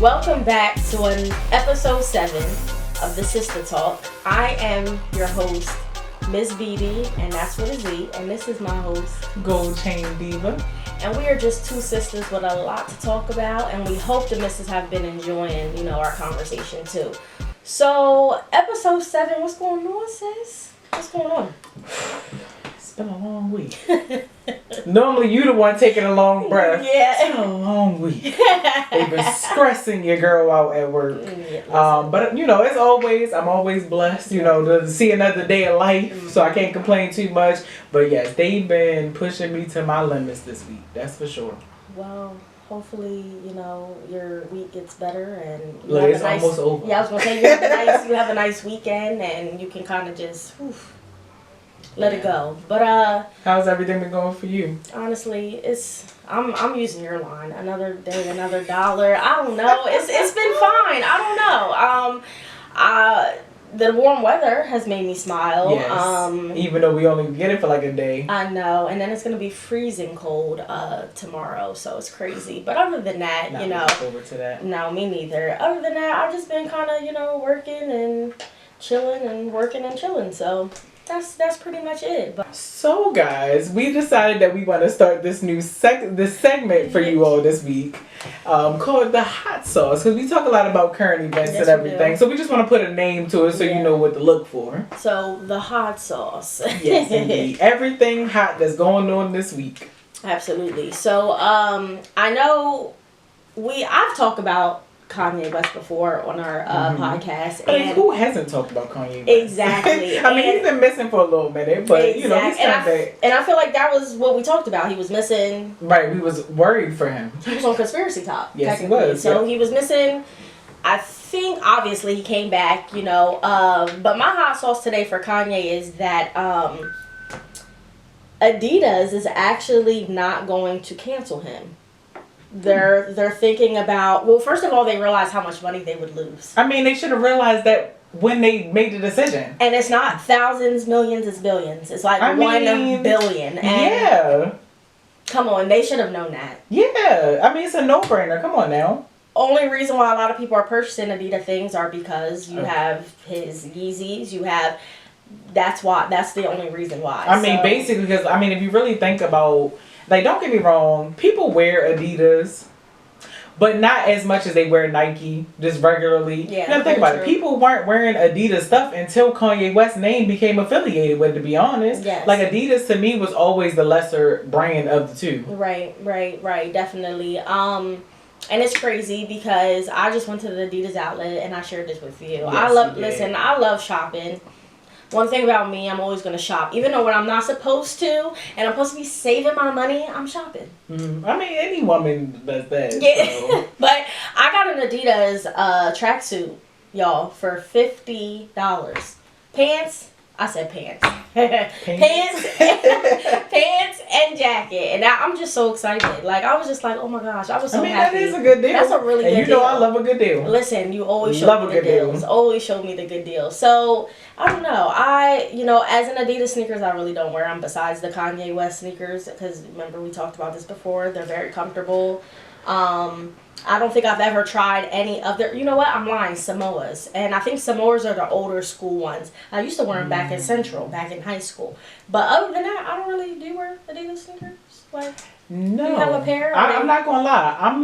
Welcome back to an episode 7 of the Sistah Talk. I am your host, Ms. BD, and that's with a Z, and this is my host, Gold Chain Diva. And we are just two sisters with a lot to talk about, and we hope the missus have been enjoying, our conversation too. So, episode 7, what's going on, sis? What's going on? It's been a long week. Normally you the one taking a long breath. Yeah. It's been a long week. They've been stressing your girl out at work. But as always, I'm always blessed, to see another day of life. So I can't complain too much. But yes, they've been pushing me to my limits this week. That's for sure. Well, hopefully, your week gets better and it's almost over. Yeah, I was gonna say you have a nice weekend and you can kind of just let it go. But how's everything been going for you? Honestly, I'm using your line. Another day, another dollar. I don't know. It's been fine. I don't know. The warm weather has made me smile. Yes. Even though we only get it for like a day. I know, and then it's gonna be freezing cold tomorrow, so it's crazy. But other than that, Not looking forward to that. No, me neither. Other than that, I've just been kind of working and chilling and working and chilling. So that's pretty much it. But so guys, we decided that we want to start this new this segment for you all this week, called the hot sauce, because we talk a lot about current events and everything. So we just want to put a name to it so you know what to look for. So the hot sauce. Yes, indeed. Everything hot that's going on this week. Absolutely. So I know I've talked about Kanye West before on our podcast. And who hasn't talked about Kanye West? Exactly. I mean, he's been missing for a little minute, but he's coming back. And I feel like that was what we talked about. He was missing. Right, we was worried for him. He was on Conspiracy Talk. Yes, he was. So he was missing. I think obviously he came back, but my hot sauce today for Kanye is that Adidas is actually not going to cancel him. They're thinking about, well, first of all, they realize how much money they would lose. I mean, they should have realized that when they made the decision. And it's not thousands, millions, it's billions. It's like 1 billion. And come on, they should have known that. Yeah. I mean, it's a no-brainer. Come on now. Only reason why a lot of people are purchasing Adidas things are because you have his Yeezys, that's the only reason why. I mean, basically, because, if you really think about, don't get me wrong, people wear Adidas, but not as much as they wear Nike, just regularly. Yeah, think about it. People weren't wearing Adidas stuff until Kanye West's name became affiliated with it, to be honest. Yes. Adidas, to me, was always the lesser brand of the two. Right, definitely. And it's crazy because I just went to the Adidas outlet and I shared this with you. Yes, I love shopping. One thing about me, I'm always going to shop. Even though when I'm not supposed to, and I'm supposed to be saving my money, I'm shopping. Any woman does that. Yeah. So. But I got an Adidas tracksuit, y'all, for $50. Pants. I said pants. Pants and jacket. And I'm just so excited. I was just like, oh my gosh. I was so happy. That is a good deal. That's a really good deal. I love a good deal. Listen, you always show me the deals. Always show me the good deals. So, I don't know. As an Adidas sneakers, I really don't wear them besides the Kanye West sneakers. Because, remember, we talked about this before. They're very comfortable. I don't think I've ever tried any other. You know what? I'm lying. Samoas. And I think Samoas are the older school ones. I used to wear them back in Central, back in high school. But other than that, I don't really do wear Adidas sneakers. No. Do you have a pair? I'm not going to lie. I'm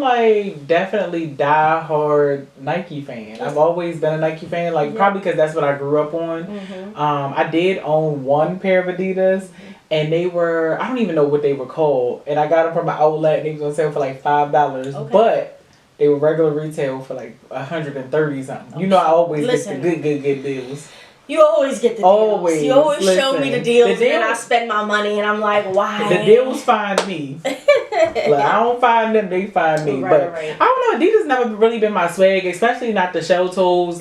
definitely die-hard Nike fan. I've always been a Nike fan. Probably because that's what I grew up on. I did own one pair of Adidas. And they were, I don't even know what they were called. And I got them from an outlet and they was on sale for $5. Okay. But they were regular retail for $130 something. Okay. I always get the good deals. You always get the deals. Always. You always show me the deals and then I spend my money and I'm like, why? The deals find me. I don't find them, they find me. Right. I don't know, Adidas never really been my swag, especially not the shell toes.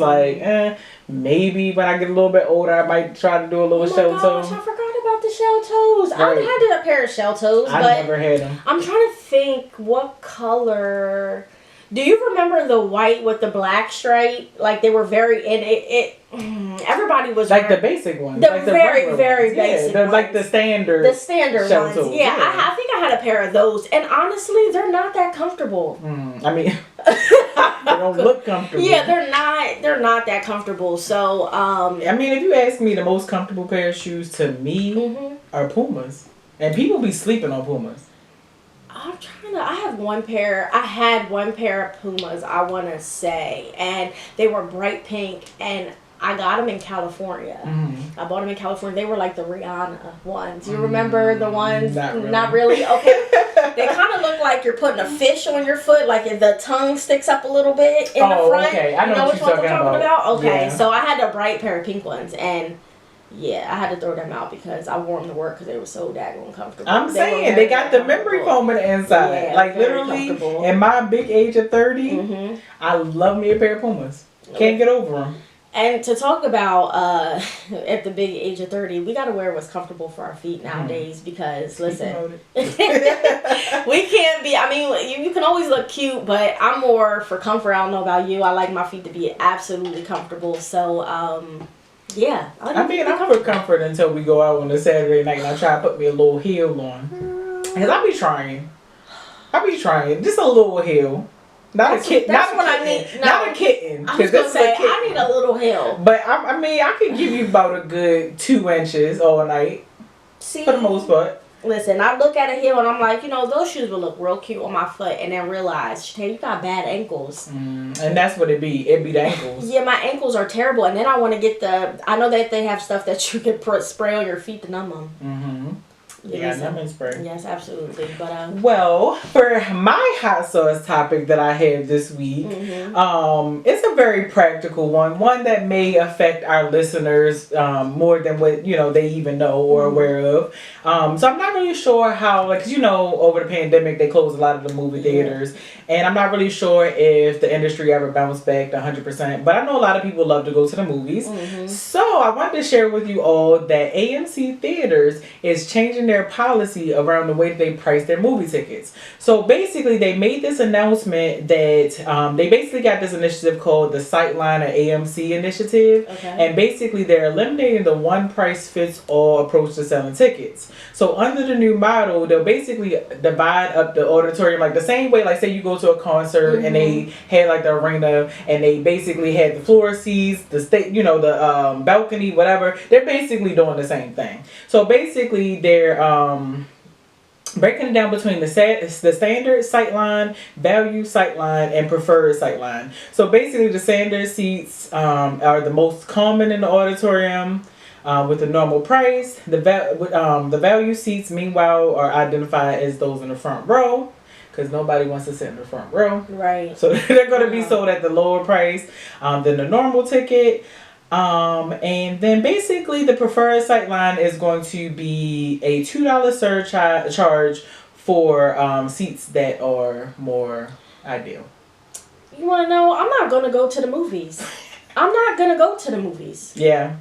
Maybe when I get a little bit older, I might try to do a little shell toe. I forgot about the shell toes. Right. I had a pair of shell toes, but I never had them. I'm trying to think what color. Do you remember the white with the black stripe? They were very in it. Everybody was the basic ones. The very basic ones. The standard. The standard ones. Tools. Yeah, I think I had a pair of those, and honestly, they're not that comfortable. I don't look comfortable. Yeah, they're not that comfortable. So, I mean, if you ask me, the most comfortable pair of shoes to me are Pumas. And people be sleeping on Pumas. I had one pair of Pumas, I want to say, and they were bright pink, and I got them in California. I bought them in California. They were like the Rihanna ones. You remember the ones? Not really. Okay. They kind of look like you're putting a fish on your foot, like if the tongue sticks up a little bit in the front. Okay. I know what you're talking about. Okay, yeah. So I had a bright pair of pink ones, and yeah, I had to throw them out because I wore them to work because they were so daggone comfortable. I'm saying they got the memory foam in the inside. Yeah, like literally, in my big age of 30, I love me a pair of Pumas. Can't get over them. And to talk about at the big age of 30, we got to wear what's comfortable for our feet nowadays because, listen, we can't be, I mean, you can always look cute, but I'm more for comfort. I don't know about you. I like my feet to be absolutely comfortable. So, yeah. I'm for comfort until we go out on a Saturday night and I try to put me a little heel on. Because I be trying. Just a little heel. Not a kitten. That's what I need. Not a kitten. I was going to say, I need a little heel. But I mean, I could give you about a good 2 inches all night. See, for the most part. Listen, I look at a heel and I'm like, those shoes will look real cute on my foot, and then realize, Shay, you got bad ankles. And that's what it be. It be the ankles. Yeah, my ankles are terrible, and then I want to get I know that they have stuff that you can spray on your feet to numb them. Yeah, numbing spray. Yes, absolutely. But well, for my hot sauce topic that I have this week, it's a very practical one that may affect our listeners more than what they even know or aware of. So I'm not really sure how, because over the pandemic they closed a lot of the movie theaters, and I'm not really sure if the industry ever bounced back to 100%. But I know a lot of people love to go to the movies, so I wanted to share with you all that AMC Theaters is changing their policy around the way that they price their movie tickets. So basically, they made this announcement that they basically got this initiative called the Sightline or AMC initiative, and basically they're eliminating the one price fits all approach to selling tickets. So under the new model, they'll basically divide up the auditorium like the same way, like say you go to a concert and they had like the arena and they basically had the floor seats, the the balcony, whatever. They're basically doing the same thing. So basically they're breaking it down between the standard sightline, value sightline, and preferred sightline. So basically the standard seats are the most common in the auditorium. With the normal price, the value seats, meanwhile, are identified as those in the front row, because nobody wants to sit in the front row. Right. So they're going to be sold at the lower price than the normal ticket. And then basically the preferred sightline is going to be a $2 surcharge for seats that are more ideal. You want to know? I'm not going to go to the movies. Yeah.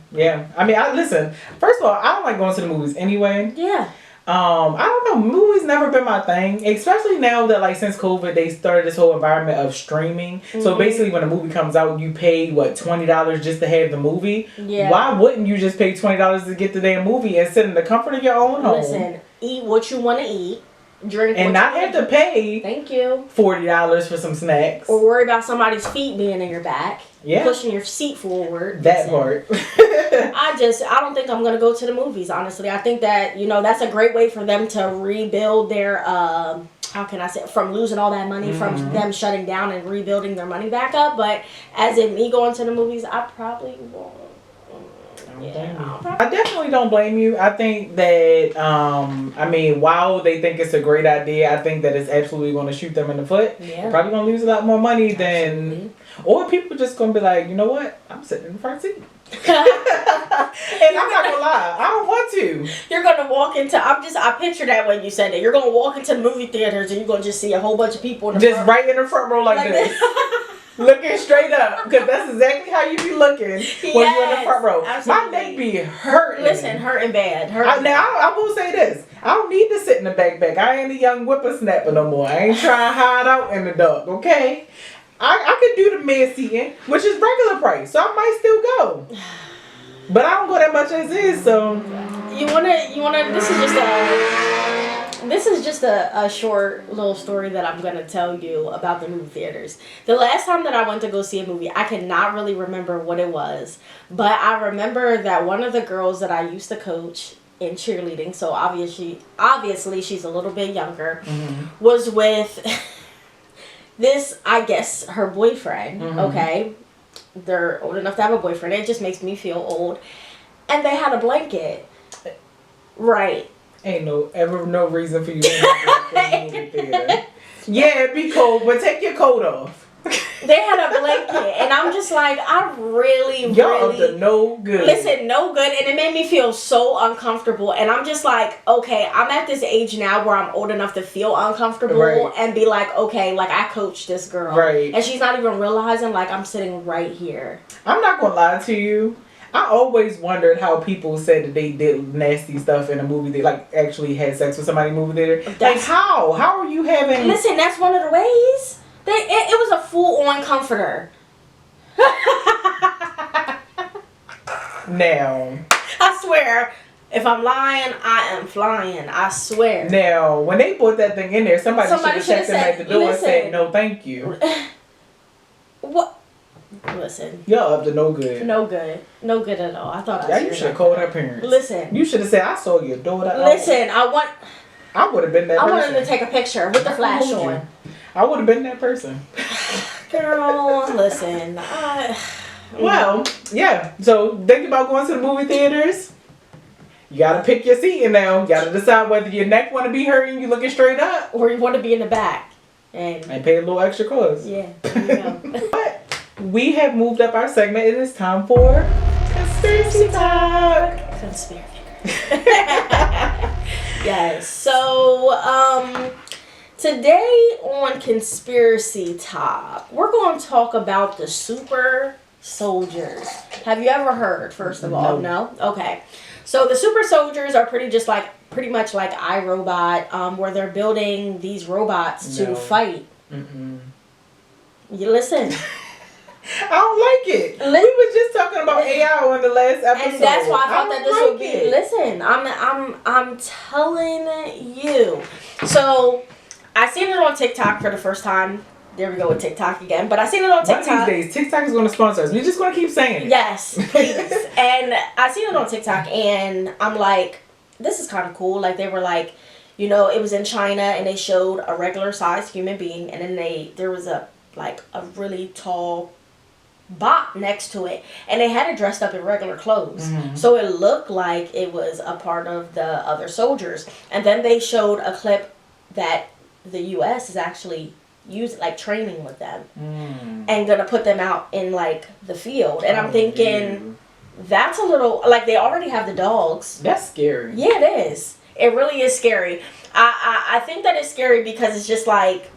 I mean, listen. First of all, I don't like going to the movies anyway. Yeah. I don't know. Movies never been my thing, especially now that like since COVID they started this whole environment of streaming. So basically, when a movie comes out, you pay $20 just to have the movie. Yeah. Why wouldn't you just pay $20 to get the damn movie and sit in the comfort of your own home? Listen, eat what you want to eat. Drink and not have to pay $40 for some snacks or worry about somebody's feet being in your back, pushing your seat forward. That part. I don't think I'm gonna go to the movies, honestly. I think that that's a great way for them to rebuild their how can I say, from losing all that money from them shutting down and rebuilding their money back up. But as in me going to the movies, I probably won't. I definitely don't blame you. I think that, while they think it's a great idea, I think that it's absolutely going to shoot them in the foot. Yeah. They're probably going to lose a lot more money than, or people just going to be like, you know what? I'm sitting in the front seat. And I'm not going to lie. I don't want to. You're going to walk into, I picture that when you said that. You're going to walk into the movie theaters and you're going to just see a whole bunch of people in the front. Right in the front row like this. Looking straight up, because that's exactly how you be looking when you're in the front row. Absolutely. My neck be hurting. Listen, hurting bad. I will say this. I don't need to sit in the back. I ain't a young whippersnapper no more. I ain't trying to hide out in the dark, okay? I could do the mid seating, which is regular price, so I might still go. But I don't go that much as is, so. You wanna, this is just this is just a short little story that I'm going to tell you about the movie theaters. The last time that I went to go see a movie, I cannot really remember what it was, but I remember that one of the girls that I used to coach in cheerleading, so obviously she's a little bit younger, was with this, I guess, her boyfriend, okay? They're old enough to have a boyfriend. It just makes me feel old. And they had a blanket. Right. Ain't no reason for you to have a movie theater. Yeah, it'd be cold, but take your coat off. They had a blanket, and I'm just like, Y'all up to no good. Listen, no good, and it made me feel so uncomfortable. And I'm just like, okay, I'm at this age now where I'm old enough to feel uncomfortable and be like, okay, like I coached this girl, and she's not even realizing like I'm sitting right here. I'm not gonna lie to you. I always wondered how people said that they did nasty stuff in a movie theater, like actually had sex with somebody in a movie theater. Like how? How are you having? Listen, that's one of the ways. It was a full-on comforter. Now, I swear, if I'm lying, I am flying. I swear. Now, when they put that thing in there, somebody should have checked them at the door and said, "No, thank you." What? Listen. Y'all up to no good. No good. No good at all. I thought you should have called her parents. Listen. You should have said, "I saw your daughter." Listen, I would have been that person. I wanted to take a picture with the flash on. I would have been that person. Girl, listen. Well, yeah. So think about going to the movie theaters. You gotta pick your seat in now. You gotta decide whether your neck want to be hurting, you looking straight up, or you want to be in the back and pay a little extra cost. Yeah, there you go. But we have moved up our segment. It is time for Conspiracy Talk. Conspiracy. Yes. So, today on Conspiracy Talk, we're going to talk about the super soldiers. Have you ever heard, first of all? No? Okay. So the super soldiers are pretty much like iRobot, where they're building these robots to fight. You listen. I don't like it. We was just talking about AI on the last episode. And that's why I thought that this would be. Listen, I'm telling you. So I seen it on TikTok for the first time. There we go with TikTok again. But I seen it on TikTok. One of these days, TikTok is going to sponsor us. We're just going to keep saying it. Yes, please. And I seen it on TikTok, and I'm like, this is kind of cool. Like, they were like, you know, it was in China, and they showed a regular sized human being, and then there was a really tall bot next to it, and they had it dressed up in regular clothes. So it looked like it was a part of the other soldiers. And then they showed a clip that the U.S. is actually training with them and gonna put them out in like the field. And I'm thinking that's a little like they already have the dogs. That's scary. Yeah, it is. It really is scary. I think that it's scary because it's just like,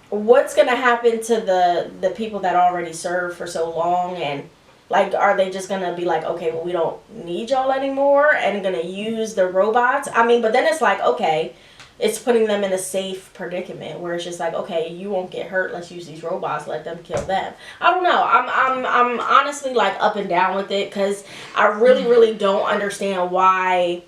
what's gonna happen to the people that already served for so long, and like, are they just gonna be like, okay, well, we don't need y'all anymore, and gonna use the robots? I mean, but then it's like, okay, it's putting them in a safe predicament where it's just like, okay, you won't get hurt. Let's use these robots. Let them kill them. I don't know. I'm honestly like up and down with it because I really don't understand why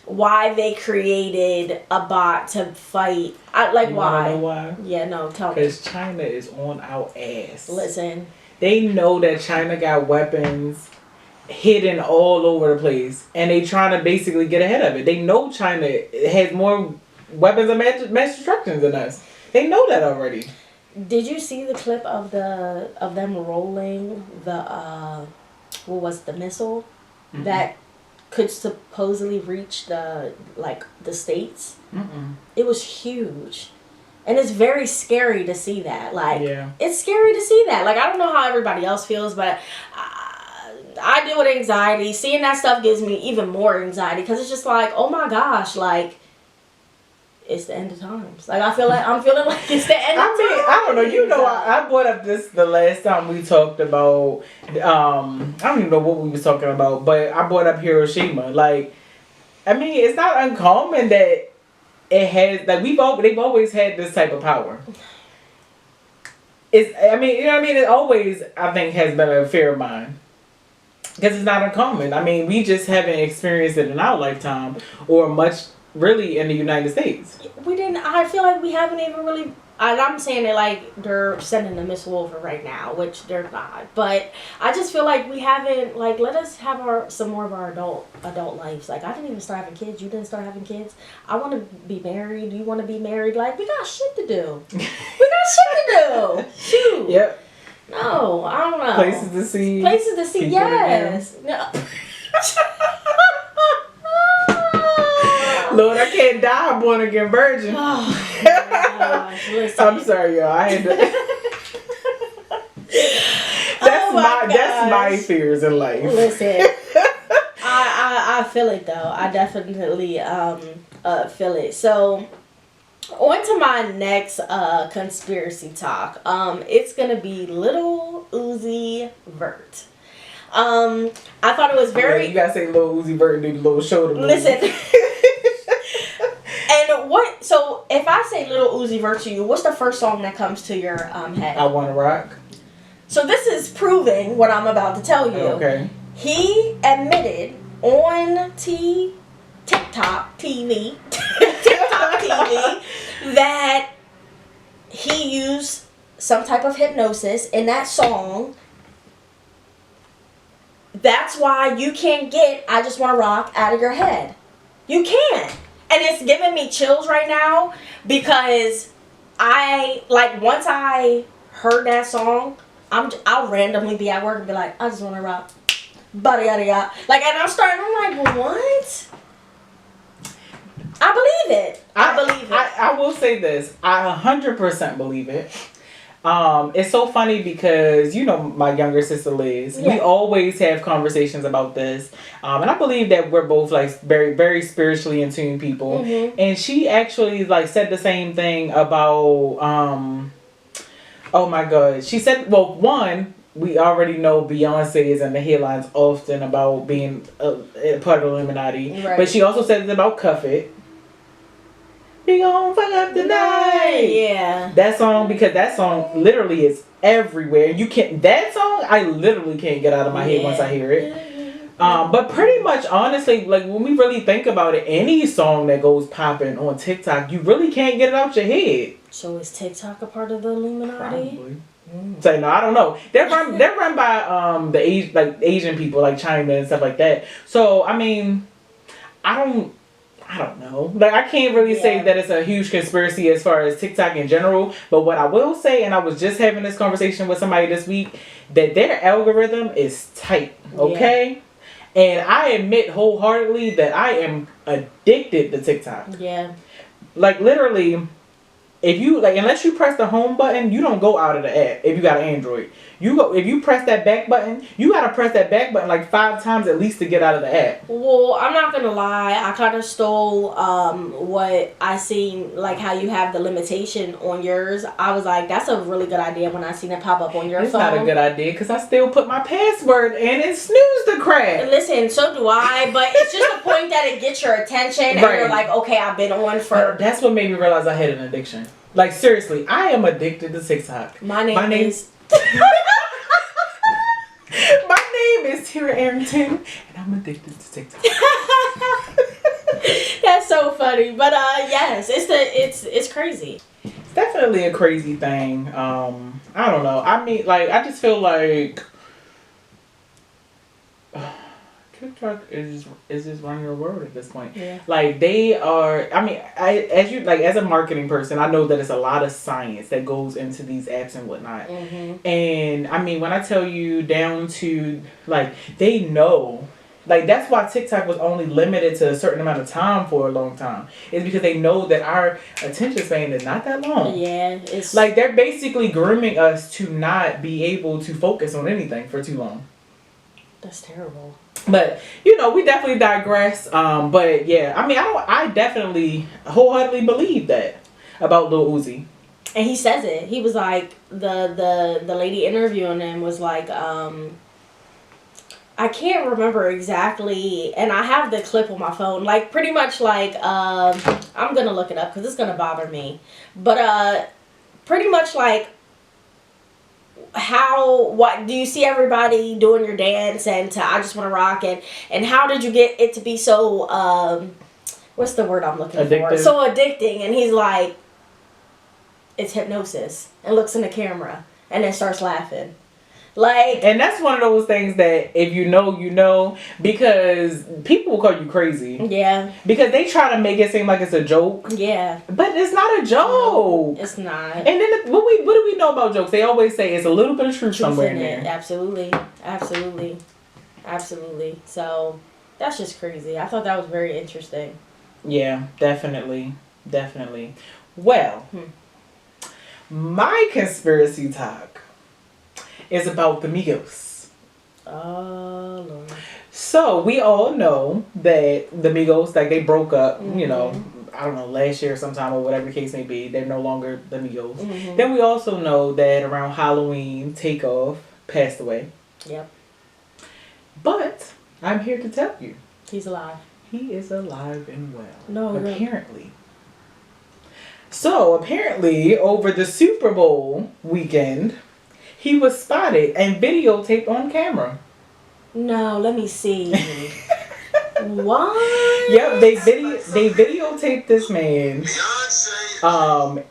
they created a bot to fight. Why? Know why? Yeah, no, tell me. Because China is on our ass. Listen. They know that China got weapons hidden all over the place, and they trying to basically get ahead of it. They know China has more weapons of mass destruction than us. They know that already. Did you see the clip of them rolling the missile that could supposedly reach the states? It was huge, and it's very scary to see that. It's scary to see that. Like, I don't know how everybody else feels, but I deal with anxiety. Seeing that stuff gives me even more anxiety because it's just like, oh my gosh, like, it's the end of times. Like, I'm feeling like it's the end of times. I don't know. You know, I brought up this the last time we talked about, I don't even know what we was talking about, but I brought up Hiroshima. Like, I mean, it's not uncommon that it has, like, they've always had this type of power. You know what I mean? It always, I think, has been a fear of mine. Because it's not uncommon. I mean, we just haven't experienced it in our lifetime or much really in the United States. We didn't. I feel like we haven't even really. And I'm saying it like they're sending a Miss Wolver right now, which they're not. But I just feel like we haven't, like, let us have some more of our adult lives. Like, I didn't even start having kids. You didn't start having kids. I want to be married. You want to be married? Like, we got shit to do. We got shit to do. Shoot. Yep. No, I don't know. Places to see. Places to see. Yes. No. Lord, I can't die a born again virgin. Oh, gosh, I'm sorry, y'all. I had to. That's my fears in life. Listen, I feel it though. I definitely feel it. So, on to my next conspiracy talk. It's gonna be Lil Uzi Vert. I thought it was very. Yeah, you gotta say Lil Uzi Vert and do the little shoulder move. Listen. And what? So if I say Lil Uzi Vert to you, what's the first song that comes to your head? I Wanna Rock. So this is proving what I'm about to tell you. Okay. He admitted on TikTok TV that he used some type of hypnosis in that song. That's why you can't get I Just Wanna Rock out of your head. You can't. And it's giving me chills right now because once I heard that song, I'll randomly be at work and be like, I just want to rock, bada yada yada. Like, and I'm like, what? I believe it. I believe it. I will say this. I 100% believe it. It's so funny because, you know, my younger sister Liz, we always have conversations about this. And I believe that we're both like very, very spiritually in tune people. Mm-hmm. And she actually like said the same thing about, oh my God. She said, well, one, we already know Beyonce is in the headlines often about being a part of the Illuminati. Right. But she also said it about Cuff It. We gon' fuck up tonight. Yeah. That song, because that song literally is everywhere. That song, I literally can't get out of my head once I hear it. But pretty much, honestly, like when we really think about it, any song that goes popping on TikTok, you really can't get it out your head. So is TikTok a part of the Illuminati? Probably. Say no, I don't know. They're run by the Asian people like China and stuff like that. So I mean, I don't know. Like, I can't really say that it's a huge conspiracy as far as TikTok in general. But what I will say, and I was just having this conversation with somebody this week, that their algorithm is tight. Okay? Yeah. And I admit wholeheartedly that I am addicted to TikTok. Yeah. Like, literally, if you, like, unless you press the home button, you don't go out of the app if you got an Android. If you press that back button, you gotta press that back button like 5 times at least to get out of the app. Well, I'm not gonna lie, I kind of stole what I seen, like how you have the limitation on yours. I was like, that's a really good idea when I seen it pop up on your phone. It's not a good idea because I still put my password in and snooze the crap. Listen, so do I, but it's just the point that it gets your attention and you're like, okay, I've been on for... That's what made me realize I had an addiction. Like, seriously, I am addicted to TikTok. My name is... My name is Tara Arrington, and I'm addicted to TikTok. That's so funny, but yes, it's crazy. It's definitely a crazy thing. I don't know. I mean, like, I just feel like TikTok is just running the world at this point. Yeah. Like, they are. I mean, as a marketing person, I know that it's a lot of science that goes into these apps and whatnot. Mm-hmm. And I mean, when I tell you down to like, they know. Like, that's why TikTok was only limited to a certain amount of time for a long time. It's because they know that our attention span is not that long. Yeah, it's like they're basically grooming us to not be able to focus on anything for too long. That's terrible. But, you know, we definitely digress. But yeah, I mean, I definitely wholeheartedly believe that about Lil Uzi. And he says it. He was like, the lady interviewing him was like, I can't remember exactly, and I have the clip on my phone, like pretty much like, I'm gonna look it up because it's gonna bother me. But pretty much like, what do you see everybody doing your dance and to I Just Wanna Rock, and how did you get it to be so what's the word I'm looking Addictive. for? So addicting, and he's like, it's hypnosis, and looks in the camera, and then starts laughing. Like, and that's one of those things that if you know, because people will call you crazy. Yeah. Because they try to make it seem like it's a joke. Yeah. But it's not a joke. No, it's not. And then what do we know about jokes? They always say it's a little bit of truth somewhere in there. Absolutely. Absolutely. Absolutely. So that's just crazy. I thought that was very interesting. Yeah, definitely. Definitely. Well, my conspiracy talk is about the Migos. Oh, Lord. So we all know that the Migos, like, they broke up, you know, I don't know, last year sometime or whatever the case may be. They're no longer the Migos. Then we also know that around Halloween, Takeoff passed away. Yep. But I'm here to tell you. He's alive. He is alive and well. No, apparently. No. So apparently over the Super Bowl weekend, he was spotted and videotaped on camera. No, let me see. What? Yep, they videotaped this man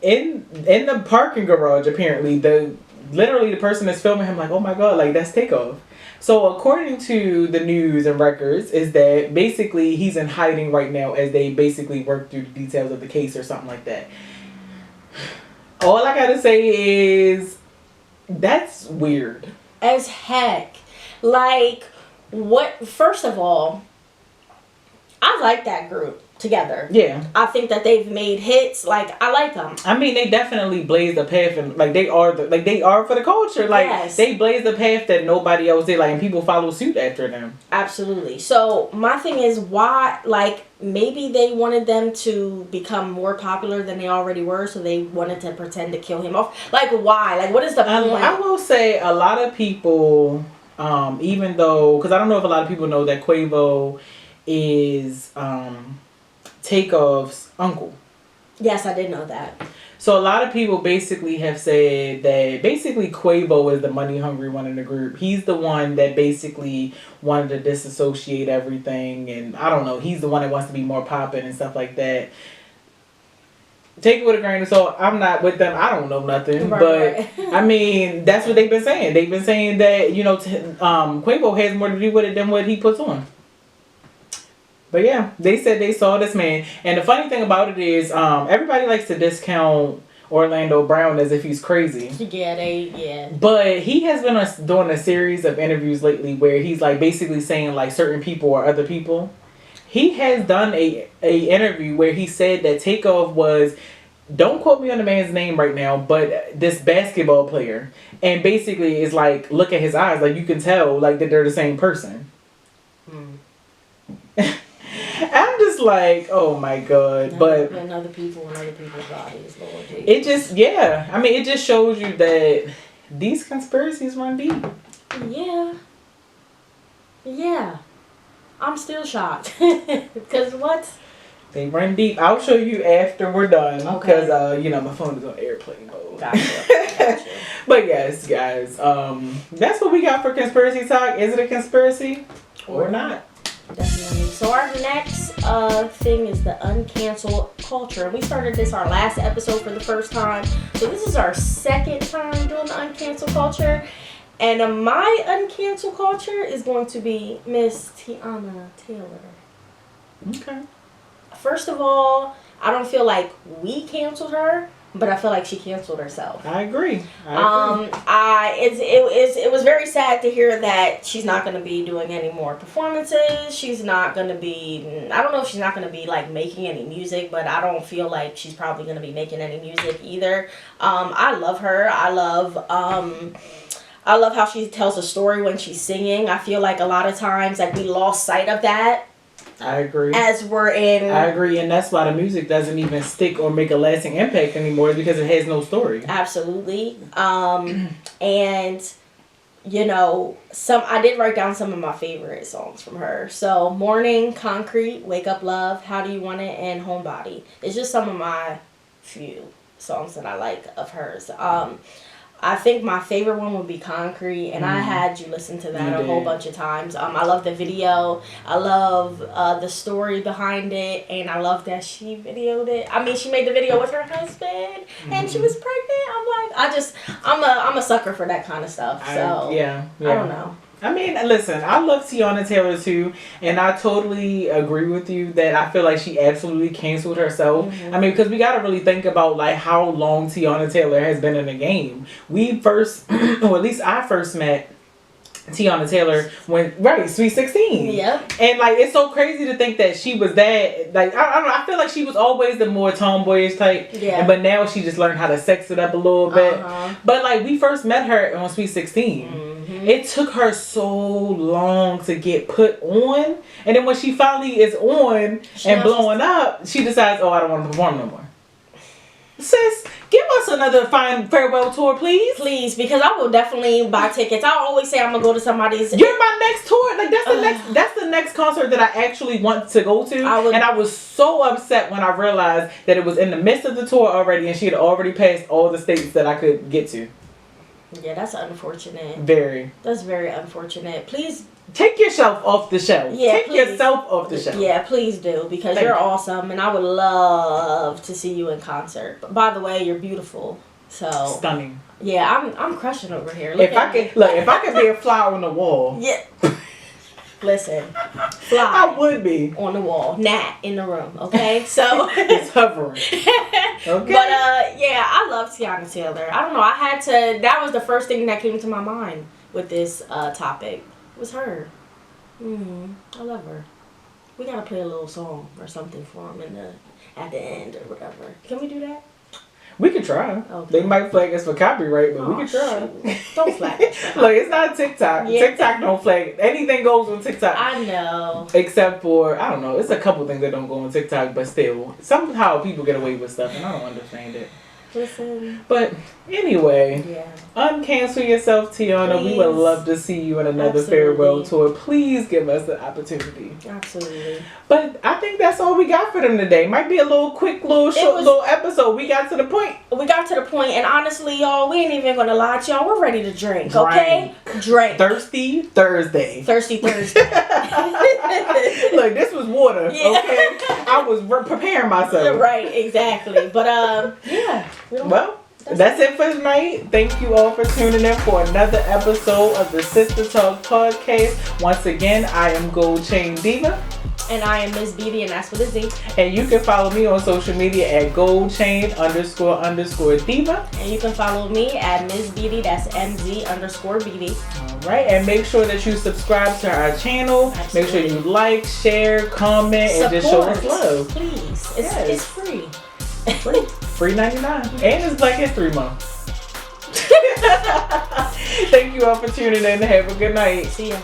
in the parking garage. Apparently, the person that's filming him like, oh my god, like that's Takeoff. So according to the news and records, is that basically he's in hiding right now as they basically work through the details of the case or something like that. All I gotta say is that's weird as heck. Like, what? First of all, I like that group together. Yeah. I think that they've made hits. Like, I like them. I mean, they definitely blazed the path, and like they are for the culture. Like, yes. They blazed the path that nobody else did. Like, and people follow suit after them. Absolutely. So my thing is, why? Like, maybe they wanted them to become more popular than they already were, so they wanted to pretend to kill him off. Like, why? Like, what is the point? I will say a lot of people, even though, because I don't know if a lot of people know that Quavo is Takeoff's uncle. Yes, I did know that. So a lot of people basically have said that basically Quavo is the money hungry one in the group. He's the one that basically wanted to disassociate everything, and I don't know, he's the one that wants to be more poppin' and stuff like that. Take it with a grain of salt. I'm not with them. I don't know nothing, but I mean that's what they've been saying. They've been saying that, you know, Quavo has more to do with it than what he puts on. But yeah, they said they saw this man. And the funny thing about it is, everybody likes to discount Orlando Brown as if he's crazy. Yeah. But he has been doing a series of interviews lately where he's like basically saying like certain people are other people. He has done a interview where he said that Takeoff was, don't quote me on the man's name right now, but this basketball player. And basically it's like, look at his eyes, like you can tell like that they're the same person. I'm just like, oh my god, but and other people and other people's bodies, Lord Jesus. It just, yeah, I mean, it just shows you that these conspiracies run deep. Yeah, I'm still shocked because what? They run deep. I'll show you after we're done because you know my phone is on airplane mode. Gotcha. But yes, guys, that's what we got for conspiracy talk. Is it a conspiracy or not? Definitely. So our next thing is the uncancel culture. We started this our last episode for the first time. So this is our second time doing the uncancel culture. And my uncancel culture is going to be Miss Teyana Taylor. Okay. First of all, I don't feel like we canceled her, but I feel like she canceled herself. I agree. It was very sad to hear that she's not going to be doing any more performances. She's not going to be, I don't know if she's not going to be like making any music, but I don't feel like she's probably going to be making any music either. I love her. I love how she tells a story when she's singing. I feel like a lot of times like we lost sight of that. I agree. I agree, and that's why the music doesn't even stick or make a lasting impact anymore because it has no story. Absolutely. And you know, I did write down some of my favorite songs from her. So Morning, Concrete, Wake Up Love, How Do You Want It, and Homebody. It's just some of my few songs that I like of hers. I think my favorite one would be Concrete, and I had you listen to that a whole bunch of times. I love the video. I love the story behind it, and I love that she videoed it. I mean, she made the video with her husband, and she was pregnant. I'm like, I'm a sucker for that kind of stuff. So yeah. I don't know. I mean, listen, I love Teyana Taylor too, and I totally agree with you that I feel like she absolutely canceled herself. I mean, because we got to really think about like how long Teyana Taylor has been in the game. We first, or at least I first met Teyana Taylor when Sweet 16. Yep. And like it's so crazy to think that she was that like I don't know, I feel like she was always the more tomboyish type. Yeah. But now she just learned how to sex it up a little bit. But like we first met her on Sweet 16. It took her so long to get put on, and then when she finally is on and blowing up, she decides, oh, I don't want to perform no more. Sis, give us another fine farewell tour, please. Please, because I will definitely buy tickets. I always say I'm gonna go to somebody's. You're my next tour. Like that's the next concert that I actually want to go to. And I was so upset when I realized that it was in the midst of the tour already, and she had already passed all the states that I could get to. Yeah, that's unfortunate. Very. That's very unfortunate. Please take yourself off the shelf. Yeah, take yourself off the shelf. Yeah, please do, because you're awesome, and I would love to see you in concert. But by the way, you're beautiful. So stunning. Yeah, I'm crushing over here. If I could be a flower on the wall. Yeah. Listen, fly. I would be on the wall, gnat in the room. Okay, so it's hovering. Okay, but yeah, I love Teyana Taylor. I don't know. I had to. That was the first thing that came to my mind with this topic. Was her. I love her. We gotta play a little song or something for him at the end or whatever. Can we do that? We could try. Okay. They might flag us for copyright, but we could try. Don't flag us. Look, it's not TikTok. Yeah. TikTok don't flag. Anything goes on TikTok. I know. Except for, I don't know, it's a couple things that don't go on TikTok, but still, somehow people get away with stuff, and I don't understand it. Listen. But anyway, uncancel yourself, Teyana. We would love to see you in another farewell tour. Please give us the opportunity. Absolutely. But I think that's all we got for them today. Might be a little quick, little episode. We got to the point. We got to the point, and honestly, y'all, we ain't even gonna lie to y'all. We're ready to drink, okay? Drink. Thirsty Thursday. Thirsty Thursday. Look, this was water, okay? I was preparing myself. Right, exactly. But yeah. Well, that's it for tonight. Thank you all for tuning in for another episode of the Sistah Talk podcast. Once again, I am Gold Chain Diva. And I am Miss Beatty, and that's with a Z. And you can follow me on social media at goldchain__diva. And you can follow me at Miss Beatty, that's MZ_Beatty. Alright, and make sure that you subscribe to our channel. Absolutely. Make sure you like, share, comment, and just show us love. Please. It's free. Free $99. And it's Black History Month. Thank you all for tuning in. Have a good night. See ya.